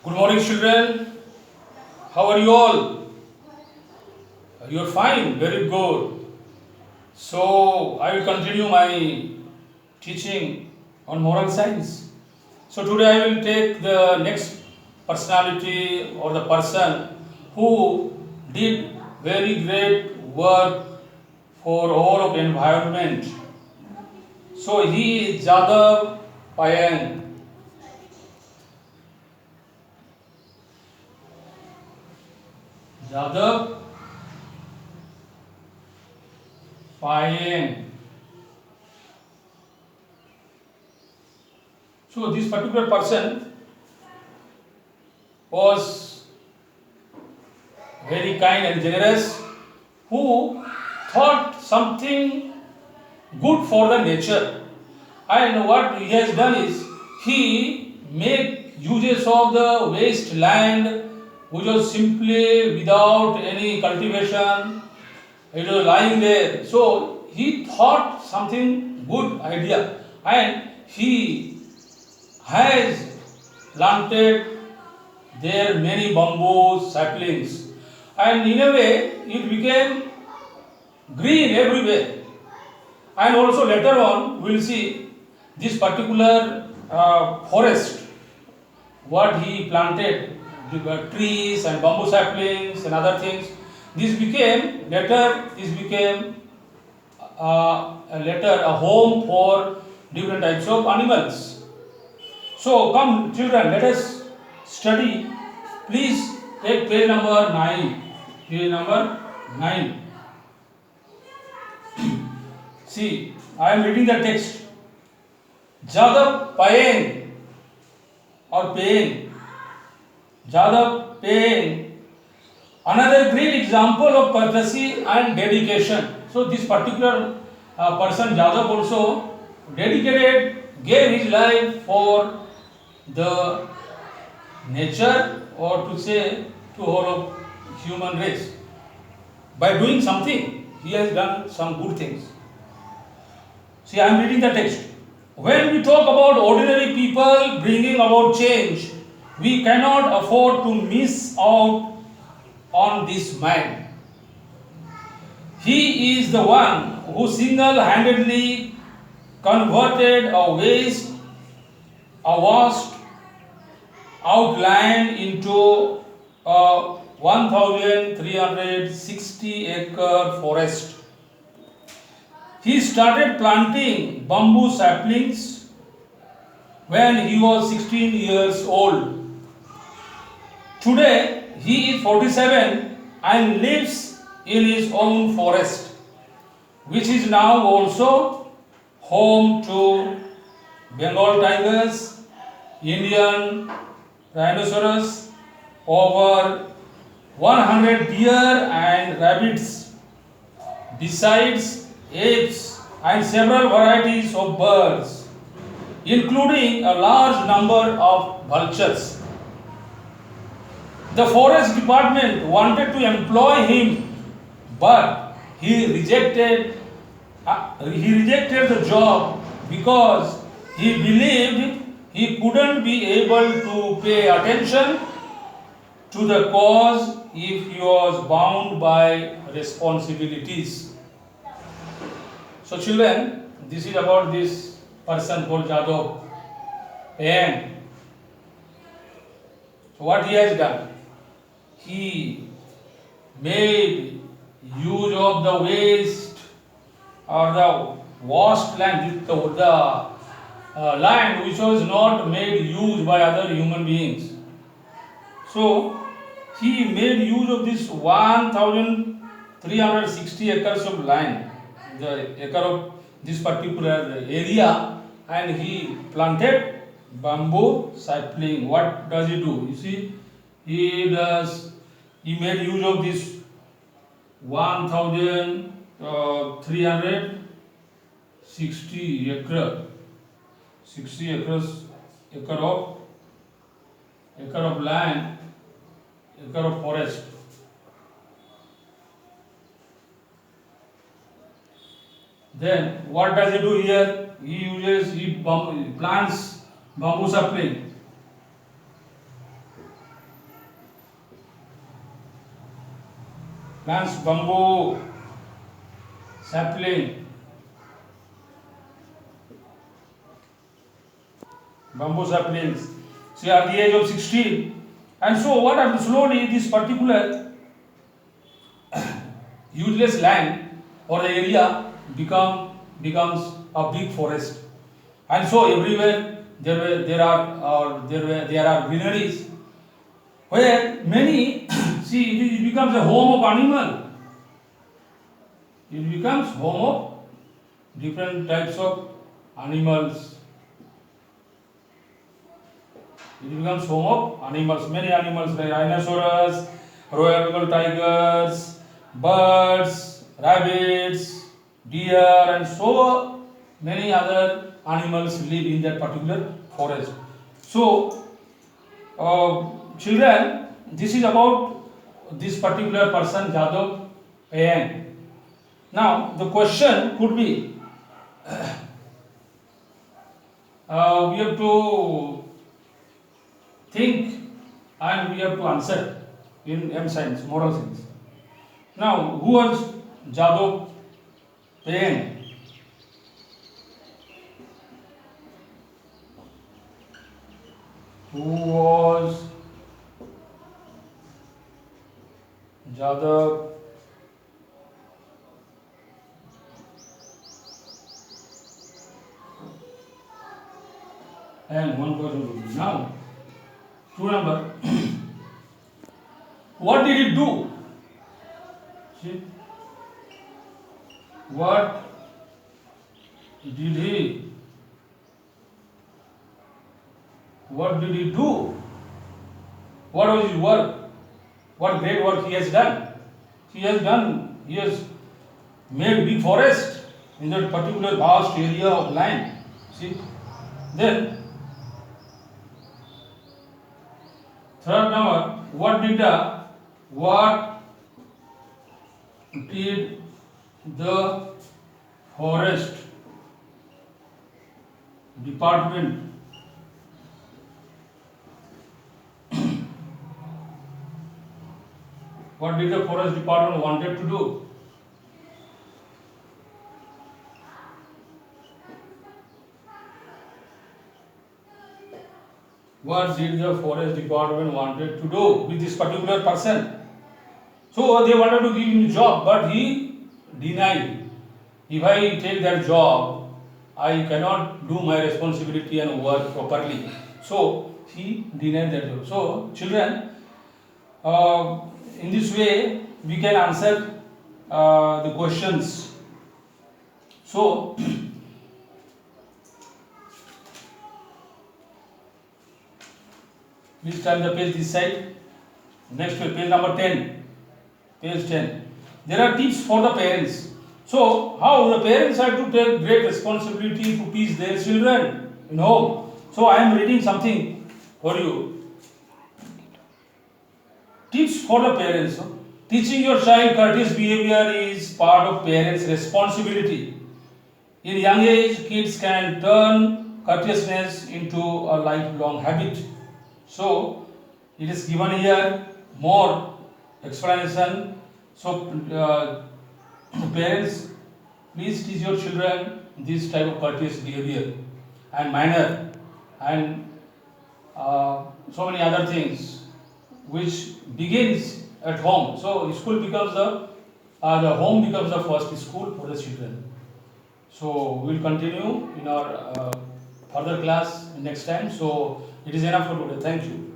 Good morning, children. How are you all? You're fine, very good. So, I will continue my teaching on moral science. So, today I will take the next personality or the person who did very great work for all of environment. So, he is Jadav Payeng. Jadav Payeng. So this particular person was very kind and generous, who thought something good for the nature. And what he has done is he make uses of the waste land which was simply without any cultivation. It was lying there. So he thought something good idea, and he has planted there many bamboo saplings, and in a way it became green everywhere. And also later on we will see this particular forest, what he planted, trees and bamboo saplings and other things. This became later a home for different types of animals. So come children, let us study. Please take page number 9. Page number 9. See, I am reading the text. Jadav Payeng or Payeng. Jadav Payeng. Another great example of courtesy and dedication. So this particular person Jadav also gave his life for the nature, or to say to whole of human race. By doing something, he has done some good things. See, I am reading the text. When we talk about ordinary people bringing about change, we cannot afford to miss out on this man. He is the one who single-handedly converted a vast outline into a 1,360-acre forest. He started planting bamboo saplings when he was 16 years old. Today, he is 47 and lives in his own forest, which is now also home to Bengal tigers, Indian rhinoceros, over 100 deer and rabbits, besides apes and several varieties of birds, including a large number of vultures. The forest department wanted to employ him, but he rejected the job because he believed he couldn't be able to pay attention to the cause if he was bound by responsibilities. So children, this is about this person called Jadav Payeng. So what he has done? He made use of the waste or the vast land, the land which was not made use by other human beings. So he made use of this 1,360 acres of land, the acre of this particular area, and he planted bamboo sapling. What does he do? You see, he made use of this 1,360 acre, 60 acre of land, acre of forest. Then what does he do here? He plants bamboo sapling. Plants bamboo, sapling, bamboo saplings. See, at the age of 16, and so what happened slowly, this particular useless land or the area becomes a big forest, and so everywhere there are greeneries where many see it becomes a home of animal. It becomes home of different types of animals. It becomes home of animals, many animals like rhinoceros, Royal Bengal tigers, birds, rabbits, deer, and so many other animals live in that particular forest. So, children, this is about this particular person, Jadhav Payeng. Now, the question could be we have to think and we have to answer in M science, moral science. Now, who was Jadhav Payeng? Who was Jadhav and one question now. Two number. What did he do? See? What did he? What did he do? What was his work? What great work he has done? He has made big forest in that particular vast area of land. See? Then third number, what did the forest department what did the forest department wanted to do? What did the forest department wanted to do with this particular person? So they wanted to give him a job, but he denied. If I take that job, I cannot do my responsibility and work properly. So he denied that job. So children, in this way we can answer the questions. So please turn the page this side. Next page number 10. Page 10. There are tips for the parents. So, how the parents have to take great responsibility to teach their children in home. So, I am reading something for you. Tips for the parents. Teaching your child courteous behavior is part of parents' responsibility. In young age, kids can turn courteousness into a lifelong habit. So, it is given here more explanation. So, parents, please teach your children this type of courteous behavior and manner and so many other things which begins at home. So, school becomes the home becomes the first school for the children. So, we will continue in our further class next time. So, it is enough for today. Thank you.